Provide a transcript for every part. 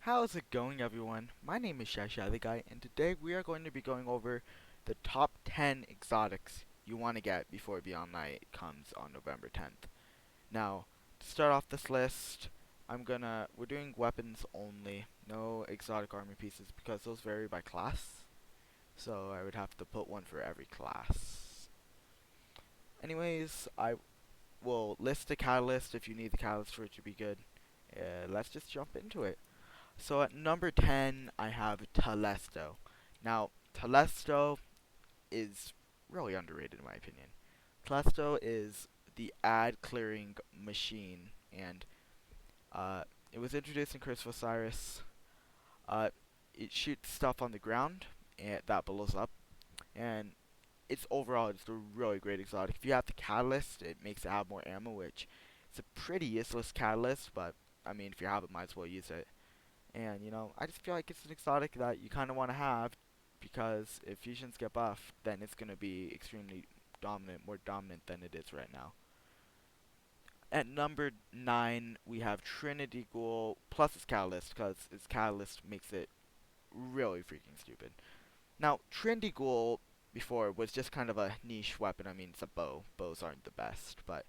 How's it going, everyone? My name is Shasha the Guy, and today we are going to be going over the top 10 exotics you want to get before Beyond Light comes on November 10th. Now, to start off this list, we're doing weapons only, no exotic armor pieces because those vary by class, so I would have to put one for every class. Anyways, I will list the catalyst if you need the catalyst for it to be good. Let's just jump into it. So at number 10, I have Telesto. Now, Telesto is really underrated in my opinion. Telesto is the ad clearing machine, and uh, it was introduced in Curse of Osiris. Uh, it shoots stuff on the ground and that blows up, and it's a really great exotic. If you have the catalyst, it makes it have more ammo, which it's a pretty useless catalyst, but I mean, if you have it, might as well use it. And, I just feel like it's an exotic that you kind of want to have because if fusions get buffed, then it's going to be extremely dominant, more dominant than it is right now. At number 9, we have Trinity Ghoul plus its Catalyst because its Catalyst makes it really freaking stupid. Now, Trinity Ghoul before was just kind of a niche weapon. I mean, it's a bow. Bows aren't the best, but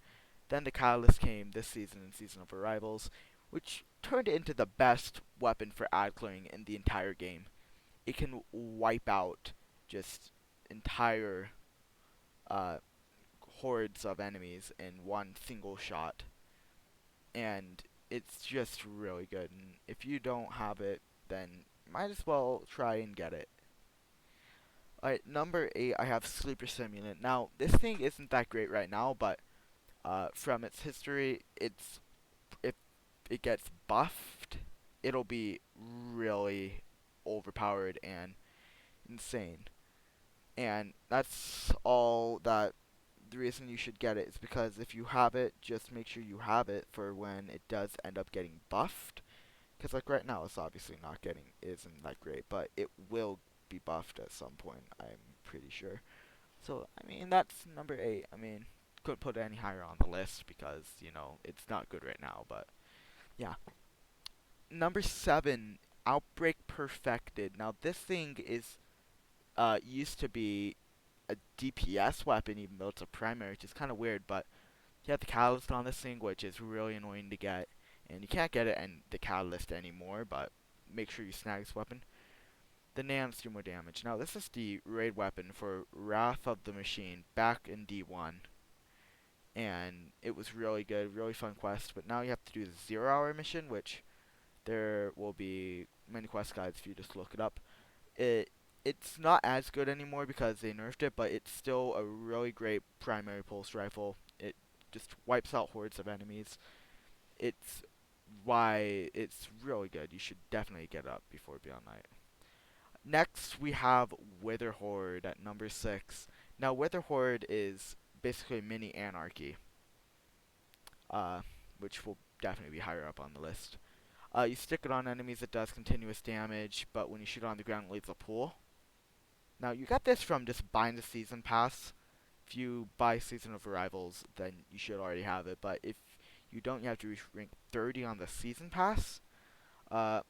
then the Catalyst came this season in Season of Arrivals, which turned it into the best weapon for ad clearing in the entire game. It can wipe out just entire uh, hordes of enemies in one single shot, and it's just really good. And if you don't have it, then might as well try and get it. Alright, number 8, I have Sleeper Simulant. Now, this thing isn't that great right now, but from its history, if it gets buffed, it'll be really overpowered and insane. And that's all that the reason you should get it is because if you have it, just make sure you have it for when it does end up getting buffed. Because like right now, it's obviously not getting isn't that great, but it will be buffed at some point. I'm pretty sure. So I mean, that's number 8. I mean, couldn't put it any higher on the list because it's not good right now. But yeah, number 7, Outbreak Perfected. Now this thing is used to be a DPS weapon, even though it's a primary, which is kind of weird. But you have the Catalyst on this thing, which is really annoying to get, and you can't get it in the Catalyst anymore. But make sure you snag this weapon. The Nans do more damage. Now this is the raid weapon for Wrath of the Machine back in D1, and it was really good, really fun quest. But now you have to do the 0 hour mission, which there will be many quest guides if you just look it up. It it's not as good anymore because they nerfed it, but it's still a really great primary pulse rifle. It just wipes out hordes of enemies. It's why it's really good. You should definitely get it up before Beyond Night. Next, we have Wither Horde at number 6. Now, Wither Horde is basically mini anarchy, uh, which will definitely be higher up on the list. You stick it on enemies, it does continuous damage, but when you shoot it on the ground, it leaves a pool. Now, you got this from just buying the season pass. If you buy Season of Arrivals, then you should already have it. But if you don't, you have to reach rank 30 on the season pass. Uh,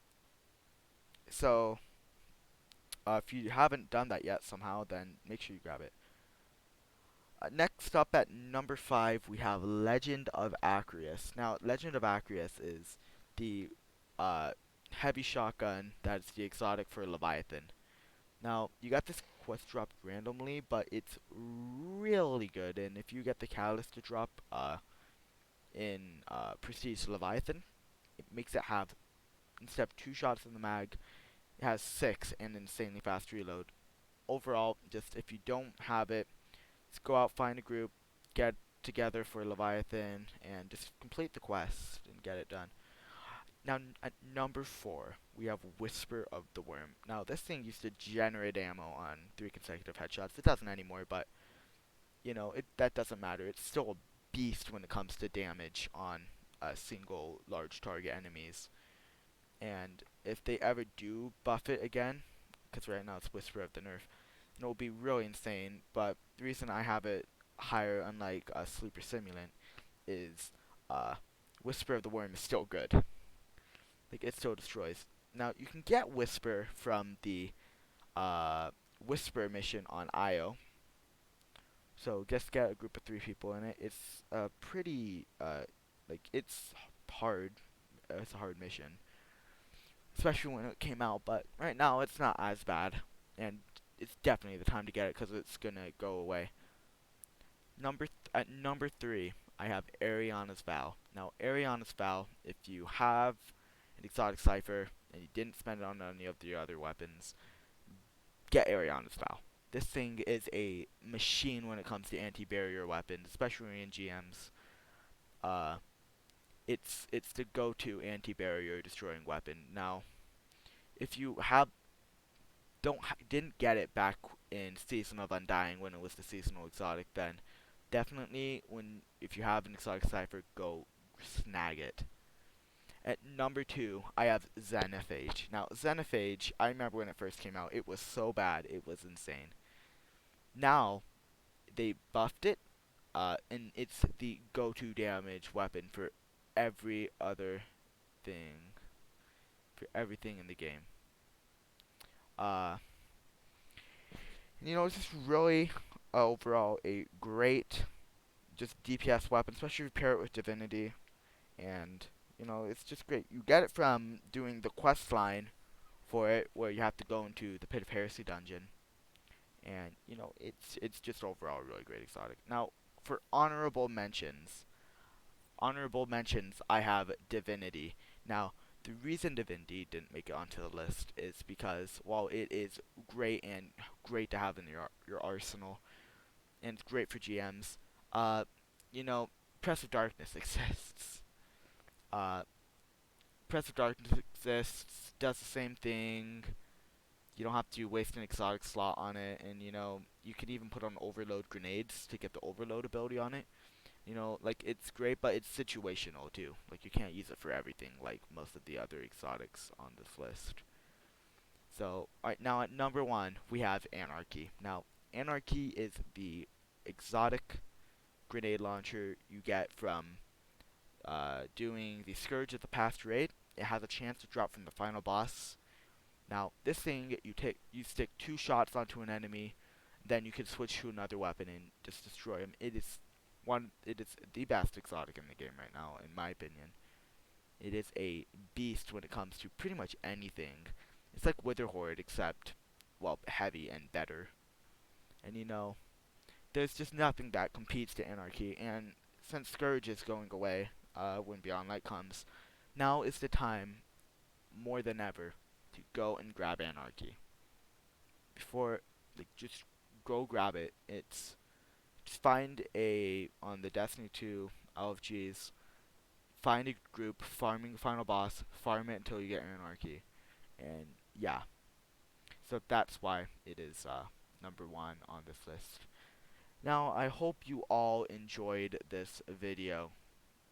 so if you haven't done that yet somehow, then make sure you grab it. Next up at number 5, we have Legend of Acrius. Now, Legend of Acrius is the uh, heavy shotgun that's the exotic for Leviathan. Now, you got this quest dropped randomly, but it's really good. And if you get the Catalyst to drop in Prestige Leviathan, it makes it have, instead of 2 shots in the mag, it has 6 and insanely fast reload. Overall, just if you don't have it, just go out, find a group, get together for Leviathan, and just complete the quest and get it done. Now, at number 4, we have Whisper of the Worm. Now, this thing used to generate ammo on 3 consecutive headshots. It doesn't anymore, but, that doesn't matter. It's still a beast when it comes to damage on single large target enemies. And if they ever do buff it again, because right now it's Whisper of the Nerf, it'll be really insane. But the reason I have it higher, unlike Sleeper Simulant, is uh, Whisper of the Worm is still good. Like, it still destroys. Now you can get Whisper from the uh, Whisper mission on Io. So just get a group of 3 people in it. It's pretty like it's hard. It's a hard mission, especially when it came out. But right now it's not as bad, and it's definitely the time to get it because it's gonna go away. At number 3, I have Ariana's Vow. Now, Ariana's Vow, if you have an exotic cipher and you didn't spend it on any of the other weapons, get Ariana's Vow. This thing is a machine when it comes to anti-barrier weapons, especially in GMs. Uh, it's the go-to anti-barrier destroying weapon. Now, if you didn't get it back in Season of Undying when it was the seasonal exotic, then definitely if you have an exotic cipher, go snag it. At number 2, I have Xenophage. Now, Xenophage, I remember when it first came out, it was so bad, it was insane. Now, they buffed it, and it's the go-to damage weapon for every other thing, for everything in the game. Uh, it's just really overall a great just DPS weapon, especially if you pair it with Divinity, and it's just great. You get it from doing the quest line for it, where you have to go into the Pit of Heresy dungeon, and it's just overall a really great exotic. Now, for honorable mentions, I have Divinity. Now, the reason Divinity didn't make it onto the list is because while it is great to have in your arsenal, and it's great for GMs, uh, you know, Press of Darkness exists. Uh, Press of Darkness exists, does the same thing. You don't have to waste an exotic slot on it, and you can even put on overload grenades to get the overload ability on it. Like it's great, but it's situational too. Like you can't use it for everything, like most of the other exotics on this list. So, alright, now at number 1, we have Anarchy. Now, Anarchy is the exotic grenade launcher you get from doing the Scourge of the Past raid. It has a chance to drop from the final boss. Now, this thing, you stick 2 shots onto an enemy, then you can switch to another weapon and just destroy him. It is the best exotic in the game right now, in my opinion. It is a beast when it comes to pretty much anything. It's like Wither Horde, except, well, heavy and better. And there's just nothing that competes to Anarchy, and since Scourge is going away, when Beyond Light comes, now is the time, more than ever, to go and grab Anarchy. Before, just go grab it. Just find on the Destiny 2 LFGs, find a group farming the final boss, farm it until you get Anarchy. And yeah, so that's why it is number 1 on this list. Now, I hope you all enjoyed this video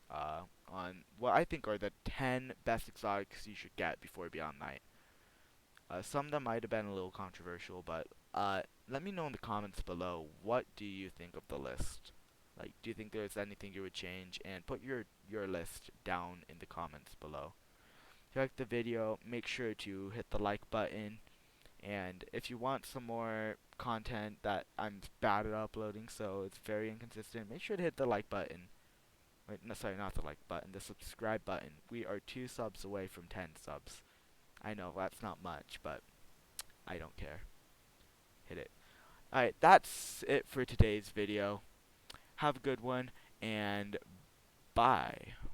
on what I think are the 10 best exotics you should get before Beyond Night. Some of them might have been a little controversial, but let me know in the comments below, what do you think of the list? Like, do you think there's anything you would change? And put your list down in the comments below. If you liked the video, make sure to hit the like button. And if you want some more content that I'm bad at uploading, so it's very inconsistent, make sure to hit the like button. Wait, no, sorry, not the like button, the subscribe button. We are 2 subs away from 10 subs. I know that's not much, but I don't care. Hit it. Alright, that's it for today's video. Have a good one, and bye.